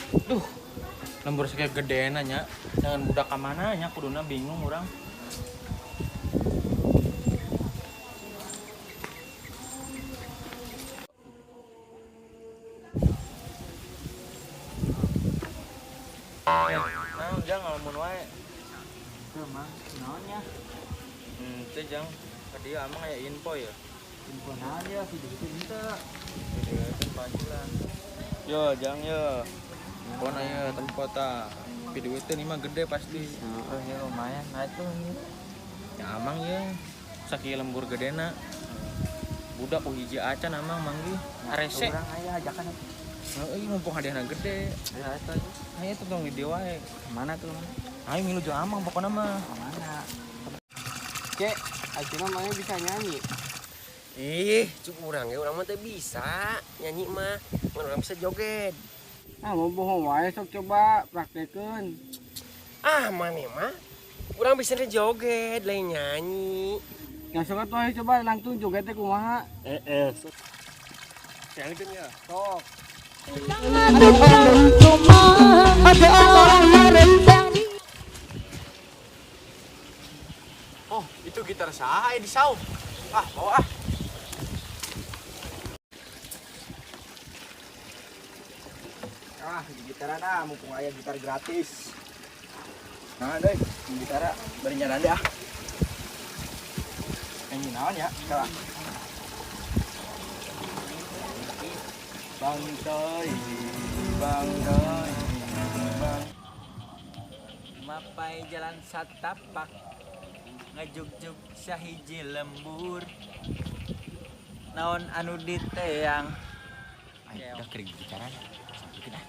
Duh, lembur sakit gede nanya. Jangan budak ke mana nya kuduna bingung urang. Nah, jangan ngalamun wae. Tuh mang, naonnya? Teh jang tadi amang aya info ya. Info naon ya video itu bisa. Video itu lah. Yo, jang yo. Info na ya tempat video itu nih mah gede pasti. Oh ya lumayan. Nah itu Ya amang ya. Sakieu lembur gedena. Budak ku hiji acan amang manggi. Arese. orang aya ajakan. Heeh, mumpung hadiahna gede. Ya itu aja. Ayo tuh tong di dia wae. Mana tuh? Ayo milu jeung amang pokona mah. Mana? Cek, Acuna mah bisa nyanyi. Ih, cuk urang mah teh bisa nyanyi mah, mun urang bisa joget. Ah mau bohong wae sok coba praktekeun. Ah, mane mah urang bisa joget, lain nyanyi. Yang sok atuh coba langsung joget teh kumaha? Jangan ya. Sok. Oh, itu gitar saha di saung. Ah, bawa ah. Ah, di gitaran ah, mumpung aya gitar gratis. Nah, deh, di gitar bari nyaran deh ah. Nyanyi naon ya? Coba. Bang Toy, Bang Toy, Bang. Mapai jalan satapak ngajugjug sahiji lembur naon anu diteang ayo udah kering bicaraan kita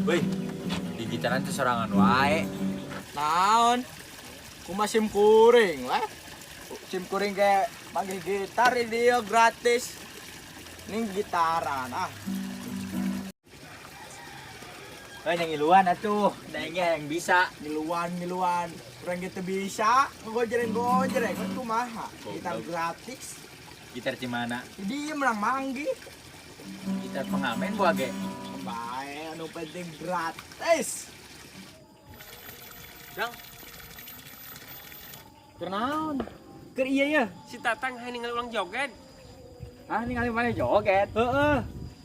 woi di gitaran tuh sorangan wae Naon? Kumaha sim kuring lah. Sim kuring kayak panggil gitar di dia gratis. Ning gitaran ah. yang iluan atuh dayanya yang bisa Miluan. Orang gitu bisa ngojreng-gojreng kan kumaha. Gitar gratis. gitar cimana Dia menang manggi. gitar pengamen gua ge Bae anu penting gratis. Jang Kenaon? Keur iya ya. Si Tatang hayang ningali urang joget. Ah ningali mana joget? Heeh.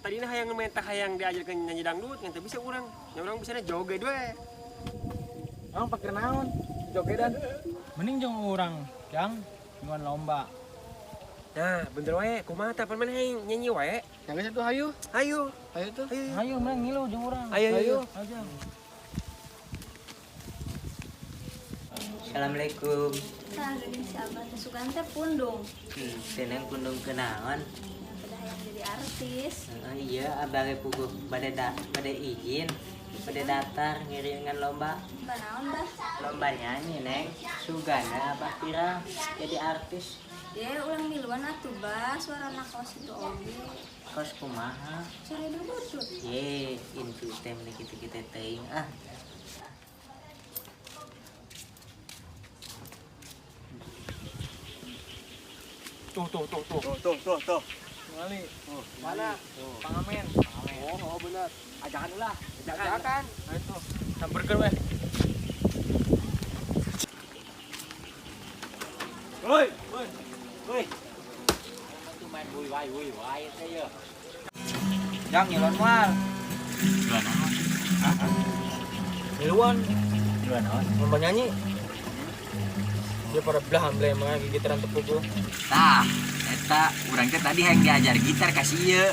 Tadina hayang minta hayang diajarkeun nyanyi dangdut, ngan teu bisa urang. Nya urang bisa joget we. Emang pakai naon? Jogetan. mending jeung urang jang ngan lomba Nah, bener we, kumaha tah pan hayang nyanyi we. Yang satu hayu. Ayo. Hayu tuh. ayo mending ngilu jeung urang Ayo. aja Assalamualaikum. Raden siapa tesukan teh pundung. Tenang kundung kenaon. Pada yang jadi artis. Iya, abang puguh pada izin pada daftar ngiringan lomba Banaon bah? lomba nyanyi neng sugana apa pirang jadi artis Ya ulang miluan atuh bah suara nakos itu oge. kos kumaha Cari dulu tuh. ye info tem kita teing ah Tuh. Ngali. Mana? pengamen Oh, benar. Ajakan ulah. Ajakan. ayo tuh samperkeun we Woi. tuh main wuy wai teh ya Yang nyelon mal. iluan Gimana naon? lomba nyanyi dia pada belahan belah emang gitaran tepuk tah eta urang teh tadi yang diajar gitar kasih ieu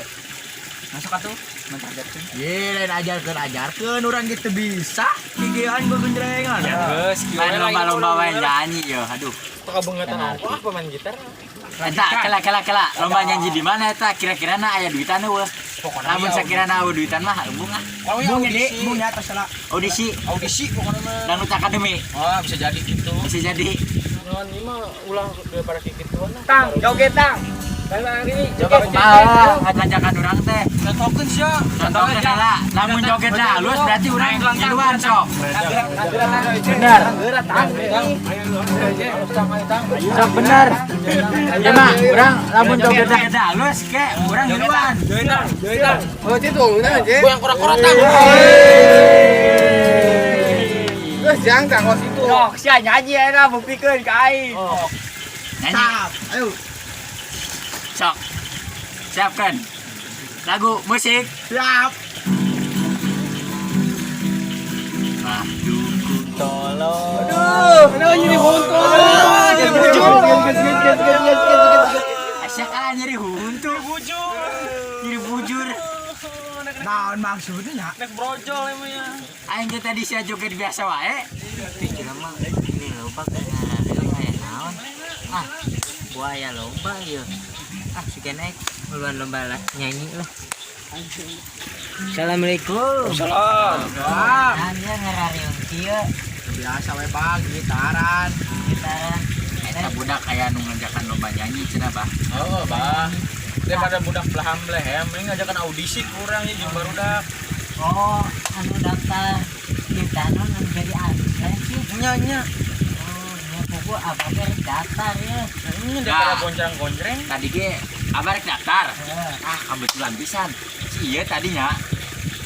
masuk atuh mengajarkeun Ye, lain ajarkeun urang gitu bisa. Gigian gua genjrengan. geus main lomba-lomba wae nyanyi yo aduh pakabeungatan apa main gitar eta kela lomba nyanyi di mana eta kira-kira na aya duitan eueuh lamun sakirana aya duitan mah embung ah Bung ya, Bung ya terserah. audisi Pokoknya mah. Dangdut Akademi oh bisa jadi gitu bisa jadi ngan ieu mah ulah daripada kitu Tang, joget tang. Coba kumaha ngajakan urang teh. Contohkeun sia. Contohkeun heula, lamun jogetna halus berarti urang ngiluan sok. Bener. Sok bener. Ya mah, urang lamun jogetna halus ke urang ngiluan. Oh, itu aja. Yang kora-kora tang. Geus jang tangos itu. Sok sia nyanyi eta buktikeun ka aing. Nyanyi. Ayo. Sok. Siapkan. Lagu musik. Siap. Tolong. Aduh, jadi honto. Asyak nyeri huntu. Nyeri bujur. Naon maksudnya? Nek brojol emangnya. Aing teh tadi sia joget biasa wae. Pikir mah ini lomba kayak naon. Ah, buaya lomba ya. Ah, suka naik muluan lomba lah nyanyi lah. Assalamualaikum. Salam. Anya ngarariung kieu Biasa we Bang, gitaran. gitaran. Eta budak aya nu ngajakan lomba nyanyi cenah bah. Oh, Bah. Daripada budak belaham blehem, mending ngajakan audisi kurang ya jeung barudak. Oh, anu daftar kita non jadi asisten sih. Nya. Oh, nya pokok apa ge daftar ya. Ini daripada goncang-goncreng. Tadi ge abah rek daftar. Ah, kebetulan pisan. Si ieu tadinya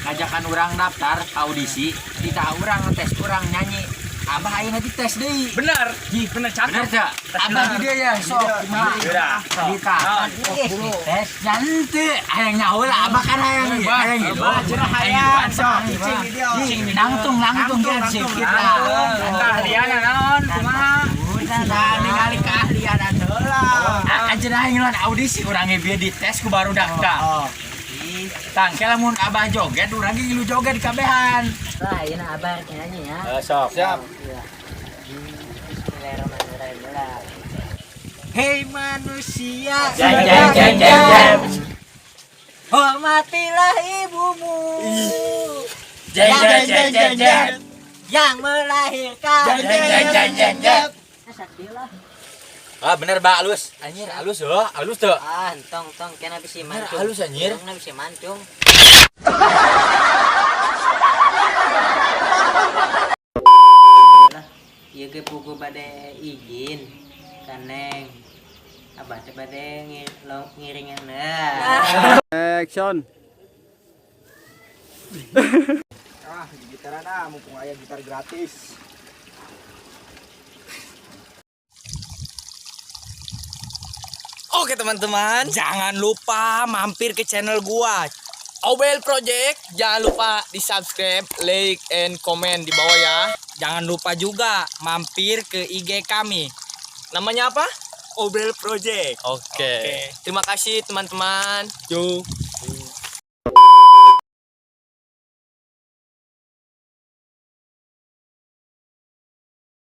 ngajakan urang daftar audisi, kita urang ngetes urang nyanyi. Abah ayeuna dites deui. Benar. Benar Bener teu? Abah di dieu ya sok kumaha? Kita. Tes Jante, hayang nyaho lah, abah kan hayang gitu. Hayang sok. Langtung kan sih kita. Keahlian naon kumaha? udah Ningali keahlian heula. Akan cenah ngiluan audisi urang ge bieu dites ku baru daftar. Tangke lamun abah joget urang ge ngilu joget di kabehan. lah ini abah nyanyi ya. Sok. Siap. Bismillahirrahmanirrahim. Hei manusia. Jeng. Hormatilah ibumu Jeng. yang melahirkan. Jeng. Saktilah. Ah bener Mbak halus. Anjir halus heuh, halus teu. Ah, tong kena bisa mancung. halus, anjir. Tong bisa mancung. Iya ke buku bade izin kaneng abah teh bade ngiringan Action. Gitaran mumpung aya gitar gratis. Oke teman-teman, jangan lupa mampir ke channel gua Obel Project. Jangan lupa di subscribe, like, and comment di bawah ya. Jangan lupa juga mampir ke IG kami. Namanya apa? Obel Project. Oke. Terima kasih teman-teman. Yuk.